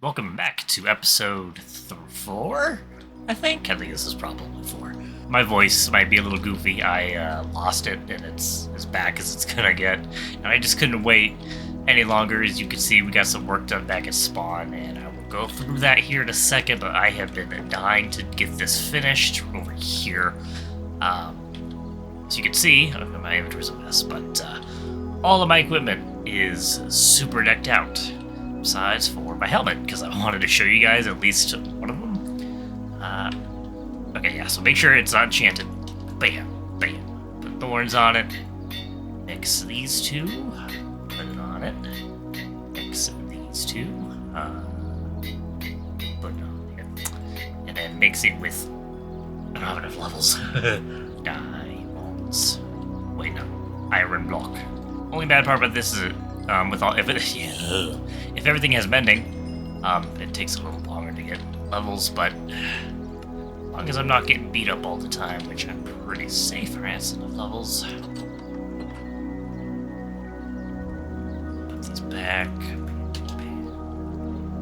Welcome back to episode 4, I think this is probably 4. My voice might be a little goofy. I lost it, and it's as bad as it's gonna get. And I just couldn't wait any longer. As you can see, we got some work done back at Spawn, and I will go through that here in a second, but I have been dying to get this finished over here. As you can see, my inventory's a mess, but all of my equipment is super decked out. Besides for my helmet, because I wanted to show you guys at least one of them. Okay, yeah, so make sure it's not enchanted. Bam, bam. Put thorns on it. Mix these two. Put it on it. Mix these two. Put it on here. And then mix it with... I don't have enough levels. Diamonds. Wait, no. Iron block. Only bad part about this is with all... If everything has mending, it takes a little longer to get levels, but as long as I'm not getting beat up all the time, which I'm pretty safe for enough levels. Put these back.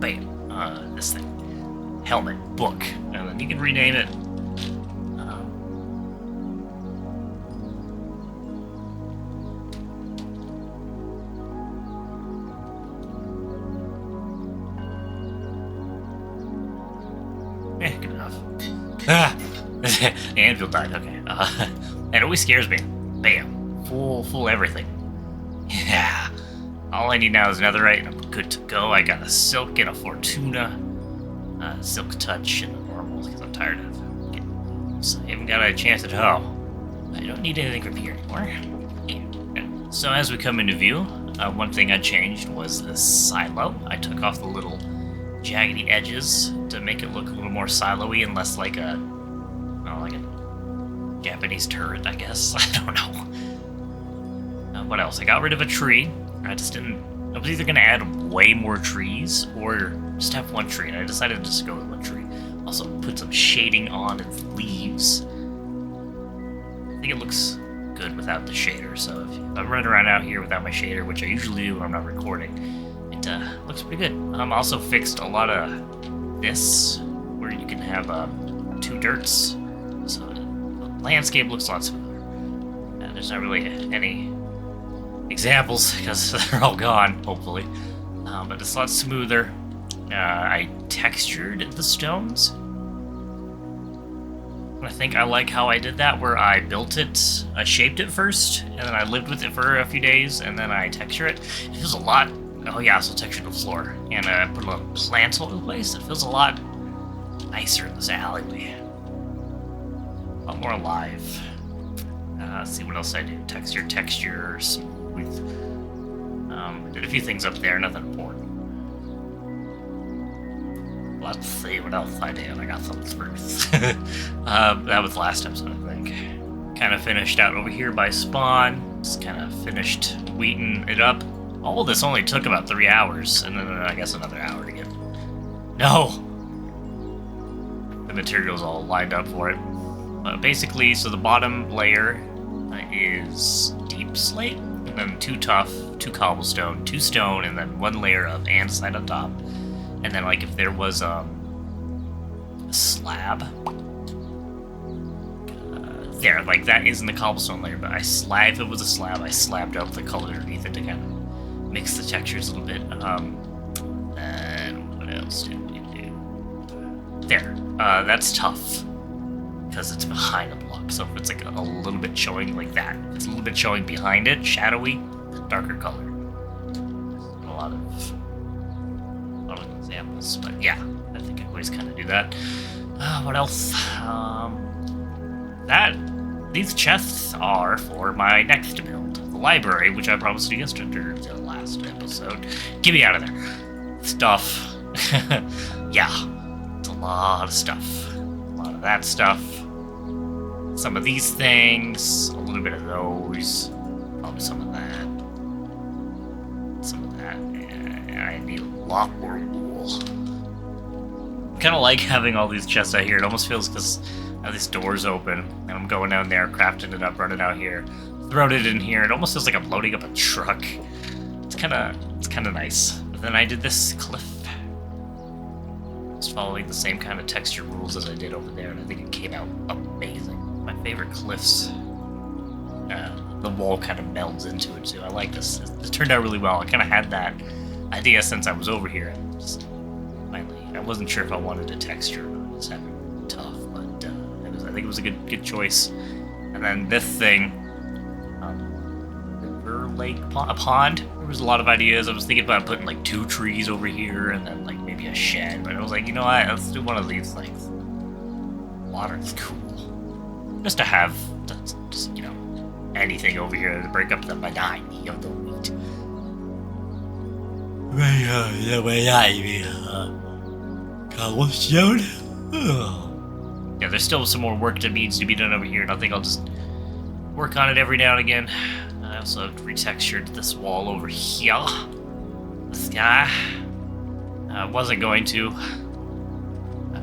Bam. This thing. Helmet. Book. And then you can rename it. Good enough. Anvil died, okay. It always scares me. Bam. Full everything. Yeah. All I need now is netherite, and I'm good to go. I got a silk and a fortuna. Silk touch and a normal, because I'm tired of getting those. I even got a enchanted hoe. I don't need anything from here anymore. Yeah. So as we come into view, one thing I changed was the silo. I took off the little jaggedy edges to make it look a little more silo-y and less like a Japanese turret, I guess. I don't know. What else? I got rid of a tree. I was either gonna add way more trees or just have one tree, and I decided to just go with one tree. Also put some shading on its leaves. I think it looks good without the shader, so if I'm running around out here without my shader, which I usually do when I'm not recording, it looks pretty good. Also fixed a lot of this, where you can have 2 dirts, so the landscape looks a lot smoother. And there's not really any examples, because they're all gone, hopefully. But it's a lot smoother. I textured the stones. I think I like how I did that, where I built it, I shaped it first, and then I lived with it for a few days, and then I texture it. It feels a lot... Oh yeah, so texture the floor, and put a little plants all over the place. It feels a lot nicer in this alleyway. A lot more alive. Let's see what else I do. Texture, smooth. Did a few things up there, nothing important. Let's see what else I did. I got some spruce. That was last episode, I think. Kind of finished out over here by Spawn. Just kind of finished wheating it up. All of this only took about 3 hours, and then I guess another hour to get... No! The material's all lined up for it. Basically, so the bottom layer is deep slate, and then 2 tough, 2 cobblestone, 2 stone, and then 1 layer of andesite on top. And then, like, if there was a slab... there, like, that isn't the cobblestone layer, but if it was a slab, I slabbed up the color underneath it to kind of mix the textures a little bit. And what else did we do? There. That's tough, because it's behind a block. So if it's like a little bit showing like that, if it's a little bit showing behind it, shadowy, darker color. A lot of examples, but yeah, I think I always kind of do that. What else? these chests are for my next build, the library, which I promised you yesterday, the last episode. Get me out of there. Stuff. Yeah, it's a lot of stuff. A lot of that stuff. Some of these things, a little bit of those, probably some of that. Some of that. Yeah, I need a lot more wool. I kind of like having all these chests out here. It almost feels because I have these doors open, and I'm going down there, crafting it up, running out here, throwing it in here. It almost feels like I'm loading up a truck. It's kind of nice. But then I did this cliff, just following the same kind of texture rules as I did over there, and I think it came out amazing. My favorite cliffs. The wall kind of melds into it too. I like this. It turned out really well. I kind of had that idea since I was over here, and just finally, I wasn't sure if I wanted a texture or not. Just having it tough, but I think it was a good choice. And then this thing, river lake a pond. There was a lot of ideas. I was thinking about putting like 2 trees over here, and then like maybe a shed. But I was like, you know what? Let's do one of these things. Water's cool. Just to have, just, you know, anything over here to break up the monotony of the wheat. Yeah, there's still some more work that needs to be done over here, and I think I'll just work on it every now and again. I also retextured this wall over here. This guy. I wasn't going to,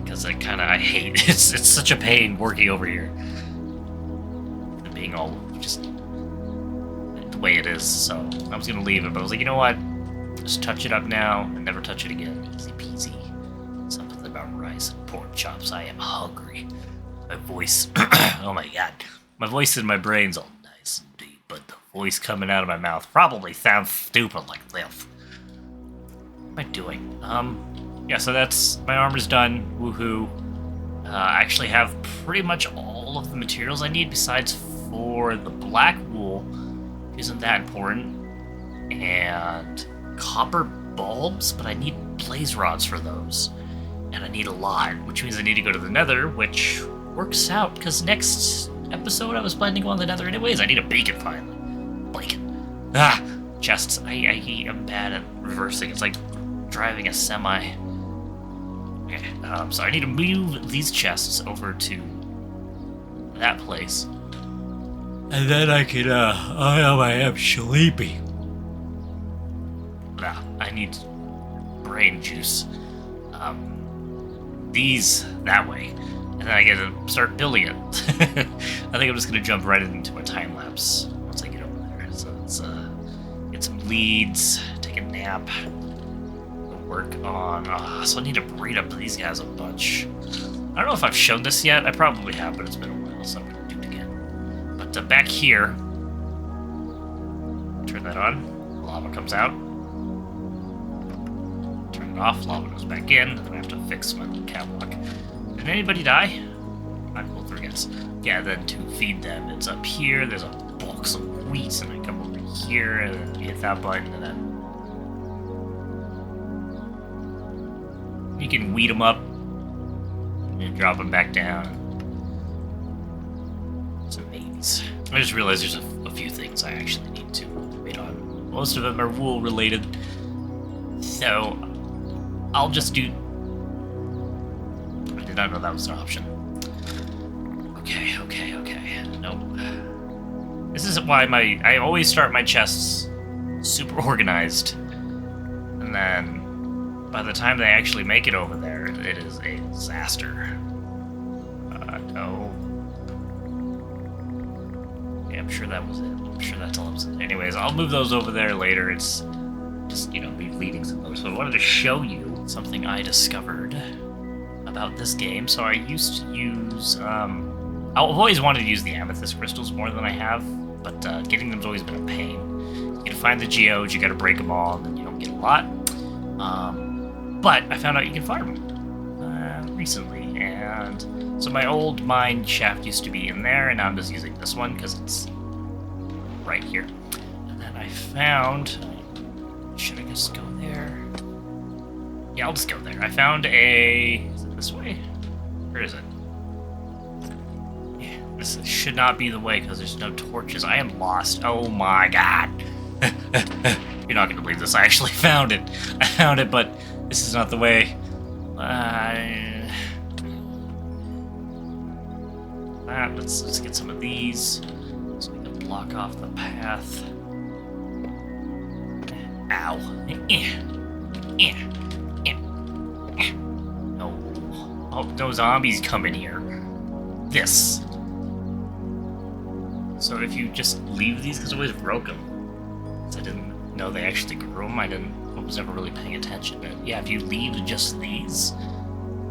because I hate it. It's such a pain working over here. Being all just the way it is, so I was gonna leave it, but I was like, you know what? Just touch it up now and never touch it again. Easy peasy. Something about rice and pork chops. I am hungry. My voice, oh my god. My voice in my brain's all nice and deep, but the voice coming out of my mouth probably sounds stupid like this. What am I doing? Yeah, so that's, my armor's done. Woohoo. I actually have pretty much all of the materials I need besides for the black wool, isn't that important, and copper bulbs, but I need blaze rods for those, and I need a lot, which means I need to go to the nether, which works out, because next episode I was planning to go on the nether anyways. I need a beacon finally. Bacon. Chests. I'm bad at reversing. It's like driving a semi. Okay, so I need to move these chests over to that place. And then I can, I am sleepy. Nah, I need brain juice. These that way. And then I get to start building it. I think I'm just gonna jump right into a time lapse once I get over there. So let's, get some leads, take a nap, work on, so I need to breed up these guys a bunch. I don't know if I've shown this yet. I probably have, but it's been a while, so I'm gonna do it again. But back here, turn that on, lava comes out. Turn it off, lava goes back in, and then I have to fix my little catwalk. Did anybody die? Not cool, 3 guys. Yeah, then to feed them, it's up here, there's a box of wheat, and I come over here, and then hit that button, and then you can weed them up and drop them back down. Some babies. I just realized there's a few things I actually need to wait on. Most of them are wool related, so I'll just do. I did not know that was an option. Okay. Nope. This is why I always start my chests super organized, and then by the time they actually make it over there, it is a disaster. No. Yeah, I'm sure that was it. I'm sure that's all it was. Anyways, I'll move those over there later. It's just, you know, me leading some those. So I wanted to show you something I discovered about this game. So I used to use, I've always wanted to use the amethyst crystals more than I have, but getting them's always been a pain. You gotta find the geodes, you gotta break them all, and then you don't get a lot. But I found out you can farm recently, and so my old mine shaft used to be in there, and now I'm just using this one because it's right here. And then I found, should I just go there? Yeah, I'll just go there. I found a, is it this way? Where is it? Yeah, This should not be the way because there's no torches. I am lost. Oh my god. You're not going to believe this. I actually found it. I found it, but this is not the way. Let's get some of these so we can block off the path. Ow. No. Oh, no zombies come in here. This. So if you just leave these, because I always broke them. I didn't know they actually grew them. I was never really paying attention. But yeah, if you leave just these,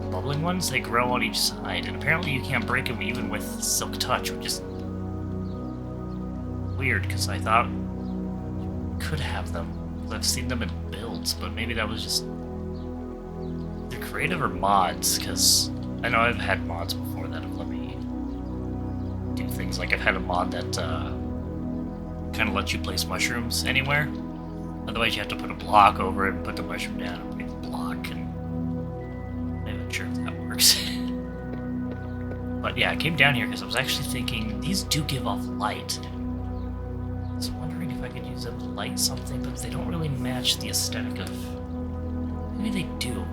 the bubbling ones, they grow on each side. And apparently you can't break them even with Silk Touch, which is weird, because I thought you could have them. I've seen them in builds, but maybe that was just either creative or mods, because I know I've had mods before that have let me do things. Like I've had a mod that kind of lets you place mushrooms anywhere. Otherwise you have to put a block over it and put the mushroom down and make the block, and I'm not sure if that works. But yeah, I came down here because I was actually thinking these do give off light. I was wondering if I could use them to light something, but they don't really match the aesthetic of... Maybe they do.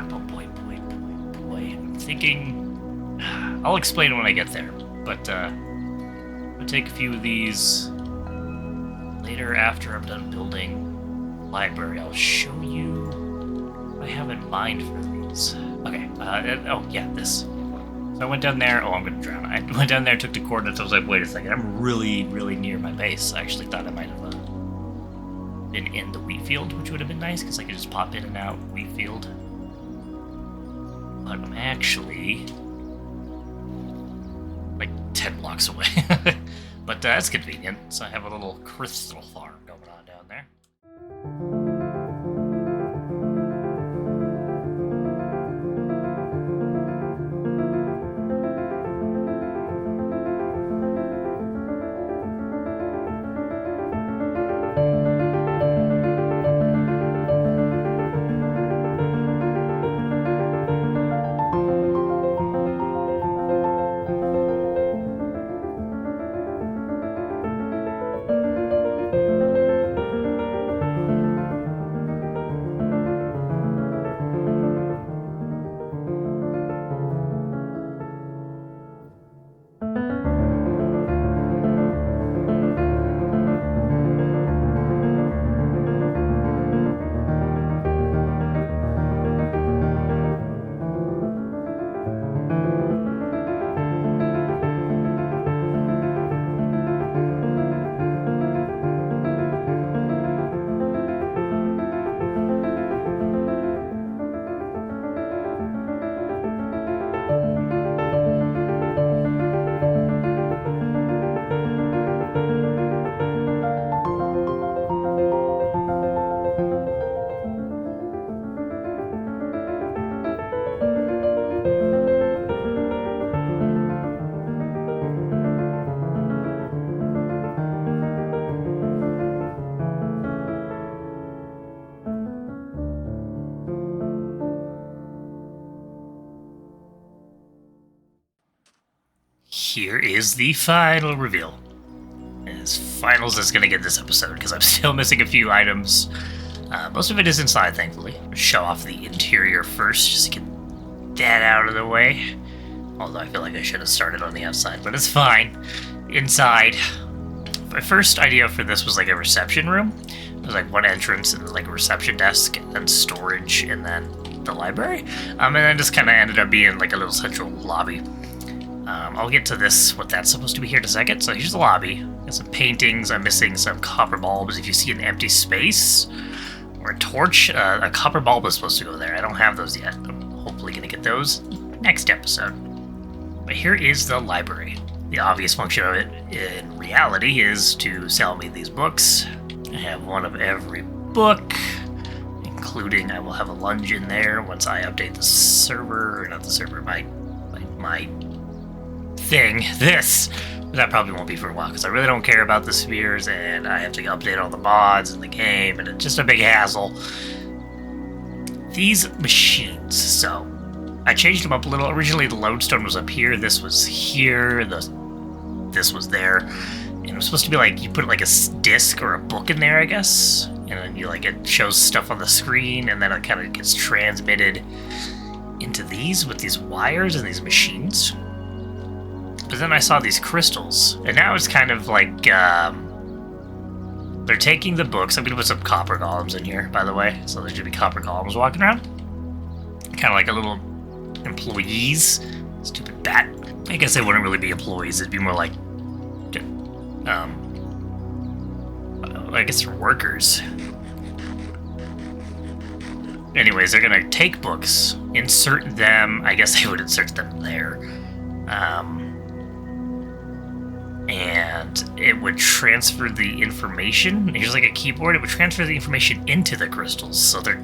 But boy. I'm thinking... I'll explain when I get there, but I'm gonna take a few of these later after I'm done building the library. I'll show you what I have in mind for these. Okay, oh yeah, this. So I went down there. Oh, I'm gonna drown. I went down there, took the coordinates. I was like, wait a second, I'm really near my base. I actually thought I might have been in the wheat field, which would have been nice because I could just pop in and out wheat field. But I'm actually like 10 blocks away. But that's convenient. So I have a little crystal farm going on down there. Here is the final reveal. As final as it's going to get this episode, because I'm still missing a few items. Most of it is inside, thankfully. Show off the interior first, just to get that out of the way. Although I feel like I should have started on the outside, but it's fine. Inside. My first idea for this was like a reception room. It was like one entrance and like a reception desk, and then storage, and then the library. And then just kind of ended up being like a little central lobby. I'll get to this, what that's supposed to be here in a second. So here's the lobby. Got some paintings. I'm missing some copper bulbs. If you see an empty space or a torch, a copper bulb is supposed to go there. I don't have those yet. I'm hopefully going to get those next episode. But here is the library. The obvious function of it in reality is to sell me these books. I have one of every book, including I will have a lunge in there once I update the server, or not the server, my thing, this. That probably won't be for a while, because I really don't care about the spheres, and I have to update all the mods in the game, and it's just a big hassle. These machines, so, I changed them up a little. Originally, the lodestone was up here. This was here. This was there. And it was supposed to be like, you put like a disc or a book in there, I guess. And then you like, it shows stuff on the screen, and then it kind of gets transmitted into these with these wires and these machines. But then I saw these crystals, and now it's kind of like, they're taking the books. I'm going to put some copper golems in here, by the way. So there should be copper golems walking around. Kind of like a little employees. Stupid bat. I guess they wouldn't really be employees. It'd be more like, I guess they're workers. Anyways, they're going to take books, insert them. I guess they would insert them there. And it would transfer the information. Here's like a keyboard. It would transfer the information into the crystals. So they're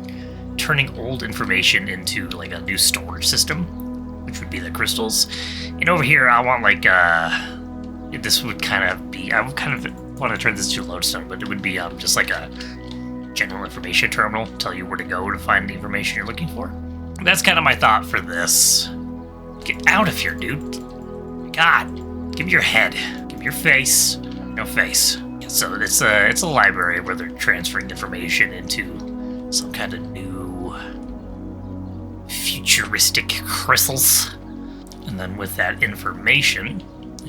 turning old information into like a new storage system, which would be the crystals. And over here, I want like, this would kind of be, I would kind of want to turn this to a lodestone, but it would be just like a general information terminal, tell you where to go to find the information you're looking for. That's kind of my thought for this. Get out of here, dude. God, give me your head. Give me your face. No face. So it's a library where they're transferring information into some kind of new futuristic crystals. And then with that information,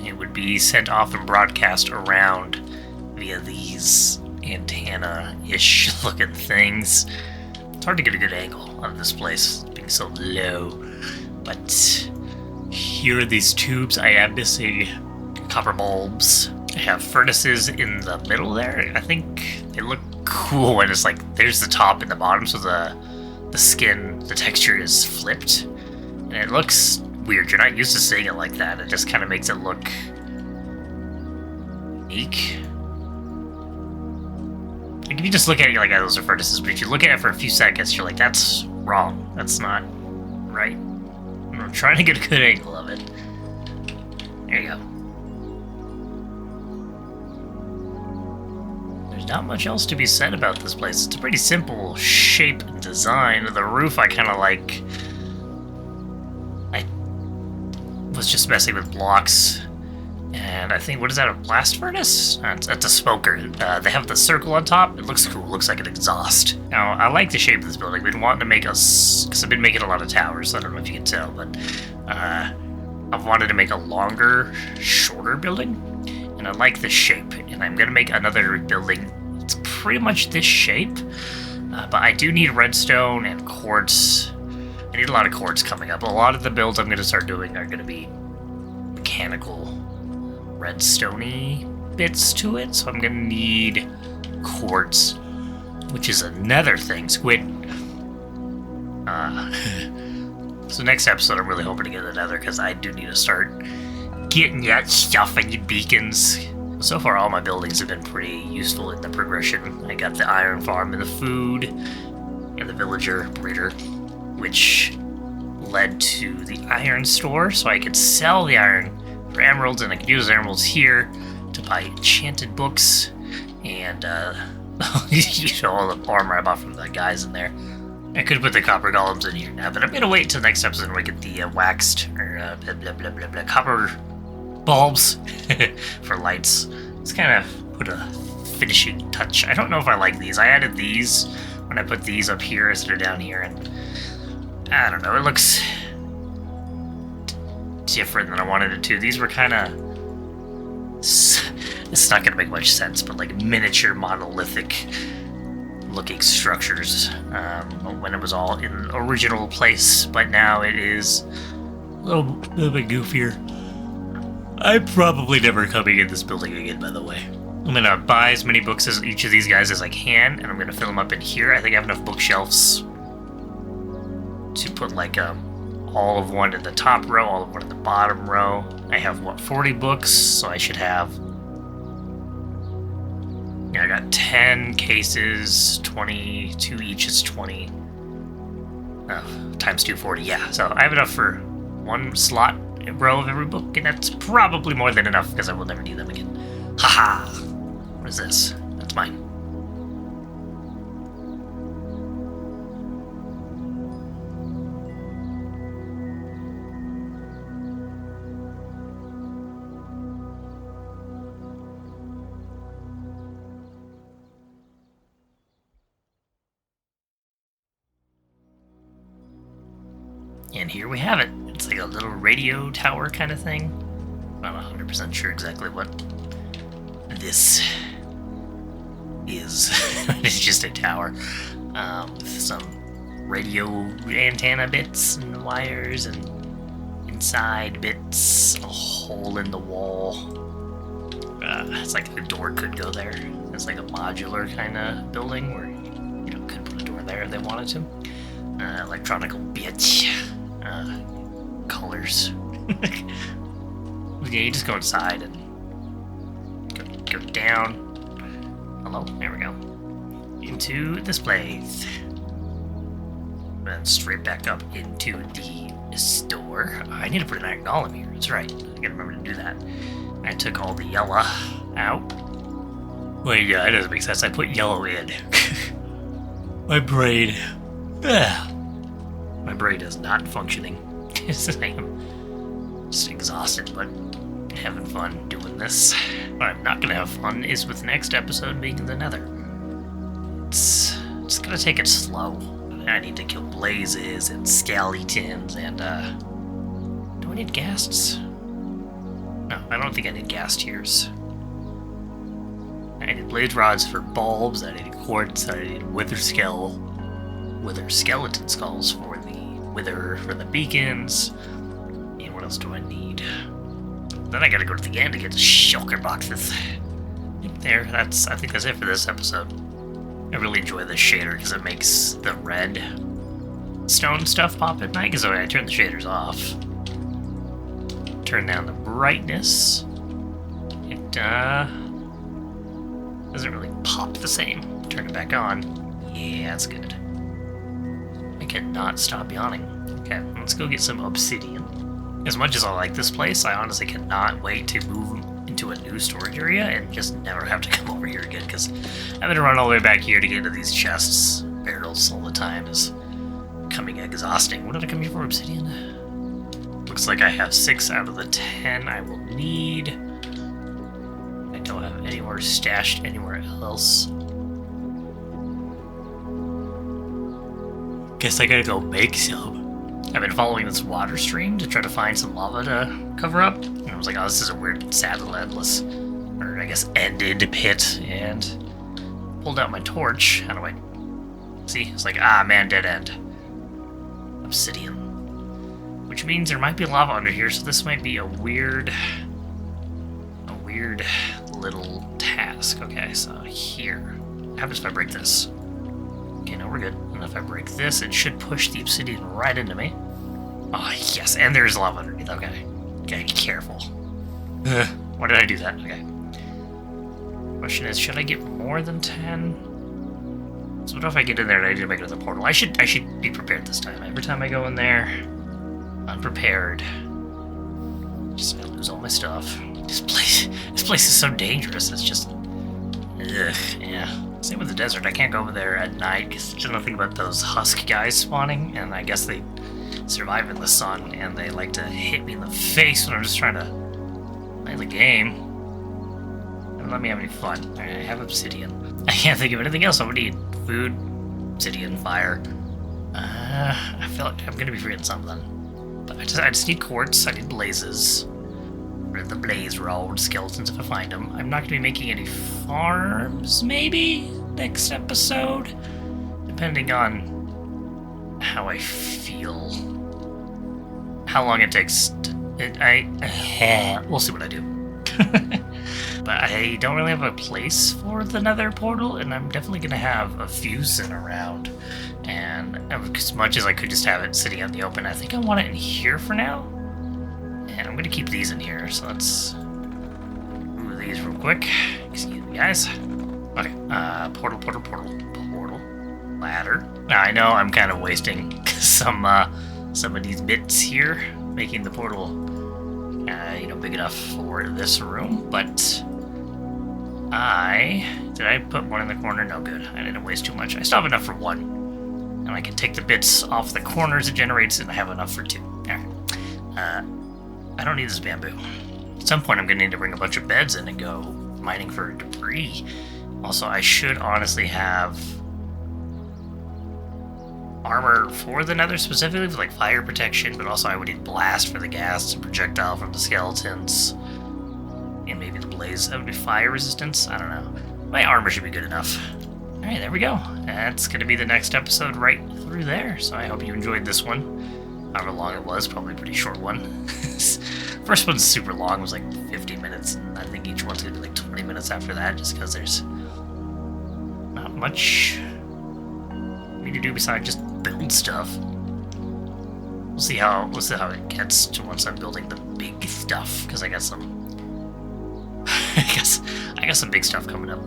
it would be sent off and broadcast around via these antenna-ish looking things. It's hard to get a good angle on this place, being so low. But here are these tubes. I am missing copper bulbs. I have furnaces in the middle there. I think they look cool when it's like, there's the top and the bottom, so the skin, the texture is flipped. And it looks weird. You're not used to seeing it like that. It just kind of makes it look unique. Like, if you just look at it, you're like, oh, those are furnaces. But if you look at it for a few seconds, you're like, that's wrong. That's not right. I'm trying to get a good angle of it. There you go. There's not much else to be said about this place. It's a pretty simple shape and design. The roof I kind of like. I was just messing with blocks. And I think, what is that, a blast furnace? That's a smoker. They have the circle on top. It looks cool. It looks like an exhaust. Now, I like the shape of this building. I've been wanting to make because I've been making a lot of towers. I don't know if you can tell, but I've wanted to make a longer, shorter building. And I like the shape. And I'm going to make another building. It's pretty much this shape. But I do need redstone and quartz. I need a lot of quartz coming up. A lot of the builds I'm going to start doing are going to be mechanical redstone-y bits to it, so I'm gonna need quartz, which is another thing. Squid. So next episode, I'm really hoping to get another, because I do need to start getting that stuff. I need beacons. So far, all my buildings have been pretty useful in the progression. I got the iron farm and the food, and the villager breeder, which led to the iron store, so I could sell the iron for emeralds, and I could use emeralds here to buy enchanted books and use all the armor I bought from the guys in there. I could put the copper golems in here now, but I'm gonna wait till next episode when we get the waxed or blah blah blah blah blah copper bulbs for lights. Let's kind of put a finishing touch. I don't know if I like these. I added these when I put these up here instead of down here, and I don't know. It looks different than I wanted it to. These were kind of, it's not gonna make much sense, but like miniature monolithic looking structures when it was all in original place, but now it is a little bit goofier. I'm probably never coming in this building again, by the way. I'm gonna buy as many books as each of these guys as I can, and I'm gonna fill them up in here. I think I have enough bookshelves to put like all of one in the top row, all of one in the bottom row. I have, what, 40 books, so I should have... Yeah, I got 10 cases, 22 each is 20. Times 240, yeah. So I have enough for one slot row of every book, and that's probably more than enough, because I will never need them again. Haha! What is this? That's mine. And here we have it. It's like a little radio tower kind of thing. I'm not 100% sure exactly what this is. It's just a tower with some radio antenna bits and wires and inside bits, a hole in the wall. It's like the door could go there. It's like a modular kind of building where you know, could put a door there if they wanted to. Electronical bits. Colors. Yeah, you just go inside and go down. Hello, there we go. Into this place. And straight back up into the store. I need to put an iron golem here. That's right. I gotta remember to do that. I took all the yellow out. Wait, yeah, it doesn't make sense. I put yellow in. My brain. My brain is not functioning. I am just exhausted, but having fun doing this. What I'm not gonna have fun is with the next episode being in the Nether. It's just gonna take it slow. I need to kill blazes and skeletons and do I need ghasts? No, I don't think I need ghast tears. I need blaze rods for bulbs, I need quartz, I need wither skeleton skulls for the wither for the beacons. And what else do I need? Then I gotta go to the end to get the shulker boxes. There, I think that's it for this episode. I really enjoy this shader because it makes the red stone stuff pop at night. Because I turn the shaders off, turn down the brightness, it doesn't really pop the same. Turn it back on. Yeah, that's good. I cannot stop yawning. Okay, let's go get some obsidian. As much as I like this place, I honestly cannot wait to move into a new storage area and just never have to come over here again, because having to run all the way back here to get into these chests, barrels all the time is becoming exhausting. What did I come here for? Obsidian? Looks like I have 6 out of the 10 I will need. I don't have any more stashed anywhere else. Guess I gotta go make some. I've been following this water stream to try to find some lava to cover up. And I was like, oh, this is a weird, sad, endless, or I guess ended pit. And pulled out my torch. How do I see? It's like, ah, man, dead end. Obsidian. Which means there might be lava under here, so this might be a weird little task. Okay, so here. What happens if I break this? Okay, no, we're good. And if I break this, it should push the obsidian right into me. Oh, yes, and there's lava underneath. Okay. Okay, be careful. Why did I do that? Okay. Question is, should I get more than 10? So what if I get in there and I need to make another portal? I should be prepared this time. Every time I go in there, unprepared, just gonna lose all my stuff. This place is so dangerous. It's just, ugh, yeah. Same with the desert. I can't go over there at night because there's nothing but those husk guys spawning, and I guess they survive in the sun, and they like to hit me in the face when I'm just trying to play the game. And let me have any fun. Alright, I have obsidian. I can't think of anything else I would need. Food, obsidian, fire. I feel like I'm gonna be forgetting something. But I just need quartz, I need blazes. Or the blaze rod skeletons if I find them. I'm not gonna be making any farms, maybe, next episode. Depending on how I feel. How long it takes to... we'll see what I do. But I don't really have a place for the nether portal, and I'm definitely going to have a few sitting around. And as much as I could just have it sitting out in the open, I think I want it in here for now. And I'm going to keep these in here, so let's move these real quick. Excuse me, guys. Okay, portal. Ladder. Now, I know I'm kind of wasting some of these bits here, making the portal, big enough for this room, but did I put one in the corner? No, good. I didn't waste too much. I still have enough for one, and I can take the bits off the corners it generates, and I have enough for 2. Alright. I don't need this bamboo. At some point, I'm going to need to bring a bunch of beds in and go mining for debris. Also, I should honestly have armor for the nether specifically, for like fire protection, but also I would need blast for the gas and projectile from the skeletons. And maybe the blaze, that would be fire resistance? I don't know. My armor should be good enough. Alright, there we go. That's going to be the next episode right through there. So I hope you enjoyed this one. However long it was, probably a pretty short one. First one's super long, it was like 50 minutes, and I think each one's going to be like 20 minutes after that, just because there's not much for me to do besides just build stuff. We'll see how it gets to once I'm building the big stuff, because I got some I got some big stuff coming up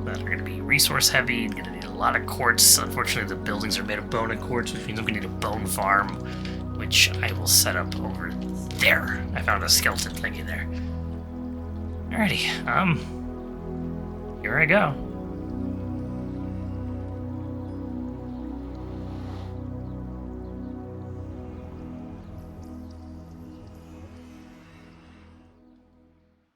that are going to be resource heavy and going to need a lot of quartz. Unfortunately, the buildings are made of bone and quartz, which means I'm going to need a bone farm, which I will set up over there. I found a skeleton thingy there. Alrighty, here I go.